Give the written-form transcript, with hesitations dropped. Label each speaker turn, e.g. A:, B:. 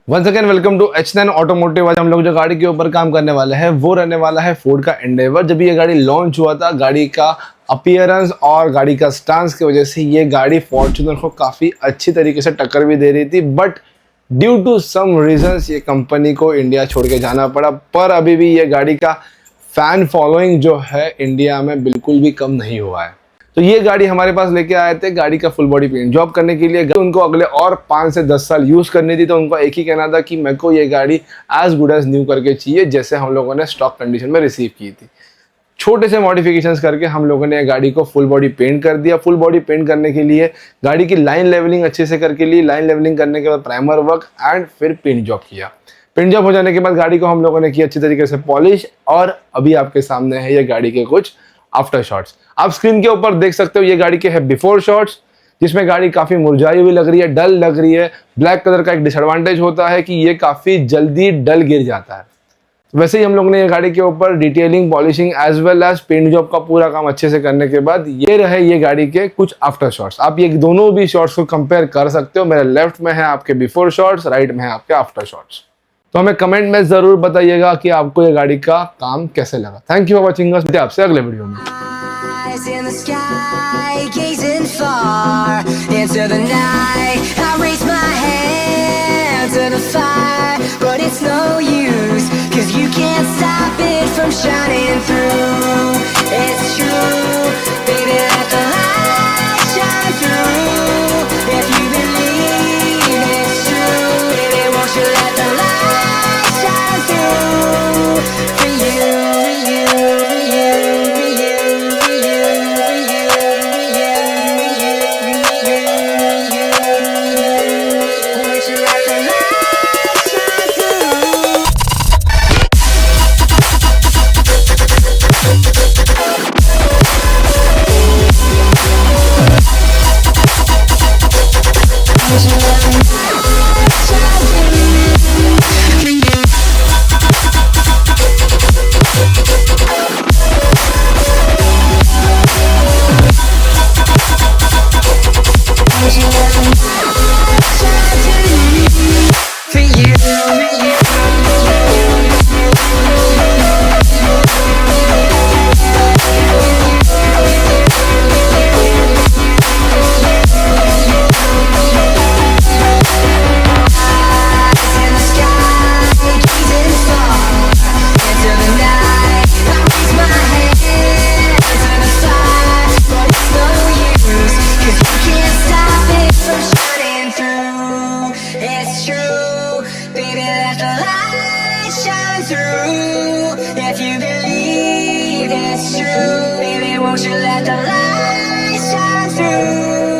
A: Once again welcome to H9 automotive. आज हम लोग जो गाड़ी के ऊपर काम करने वाले हैं वो रहने वाला है फोर्ड का एंडेवर। जब ये गाड़ी लॉन्च हुआ था, गाड़ी का अपीयरेंस और गाड़ी का स्टांस की वजह से ये गाड़ी फॉर्च्यूनर को काफ़ी अच्छी तरीके से टक्कर भी दे रही थी, but due to some reasons ये कंपनी को इंडिया छोड़ के जाना पड़ा। पर अभी भी ये गाड़ी का फैन फॉलोइंग जो है इंडिया में बिल्कुल भी कम नहीं हुआ है। तो ये गाड़ी हमारे पास लेके आए थे गाड़ी का फुल बॉडी पेंट जॉब करने के लिए। उनको अगले और 5 से 10 साल यूज करनी थी, तो उनको एक ही कहना था कि मेरे को ये गाड़ी एज गुड एज न्यू करके चाहिए, जैसे हम लोगों ने स्टॉक कंडीशन में रिसीव की थी। छोटे से मॉडिफिकेशंस करके हम लोगों ने गाड़ी को फुल बॉडी पेंट कर दिया। फुल बॉडी पेंट करने के लिए गाड़ी की लाइन लेवलिंग अच्छे से करके ली। लाइन लेवलिंग करने के बाद प्राइमर वर्क एंड फिर पेंट जॉब किया। पेंट जॉब हो जाने के बाद गाड़ी को हम लोगों ने किया अच्छी तरीके से पॉलिश, और अभी आपके सामने है ये गाड़ी के कुछ आफ्टर शॉट्स। आप स्क्रीन के ऊपर देख सकते हो ये गाड़ी के है बिफोर शॉट्स, जिसमें गाड़ी काफी मुरझाई हुई लग रही है, डल लग रही है। ब्लैक कलर का एक डिसएडवांटेज होता है कि ये काफी जल्दी डल गिर जाता है। वैसे ही हम लोग ने ये गाड़ी के ऊपर detailing, polishing as well as paint job का पूरा काम अच्छे से करने के बाद ये रहे ये गाड़ी के कुछ आफ्टर शॉट्स। आप ये दोनों भी शॉट्स को कंपेयर कर सकते हो। मेरे लेफ्ट में है आपके बिफोर शॉट्स, राइट में है आपके आफ्टर शॉट्स। तो हमें कमेंट में जरूर बताइएगा कि आपको ये गाड़ी का काम कैसे लगा। Thank you for watching us. मिलते हैं आपसे अगले वीडियो में।
B: In the sky, gazing far into the night, I raise my hand to the fire, but it's no use, 'cause you can't stop it from shining through. It's true, baby, let the light shine through. If you believe it's true, baby, won't you let the light shine through for you, for you, for you, for you. If you believe it's true, baby, won't you let the light shine through?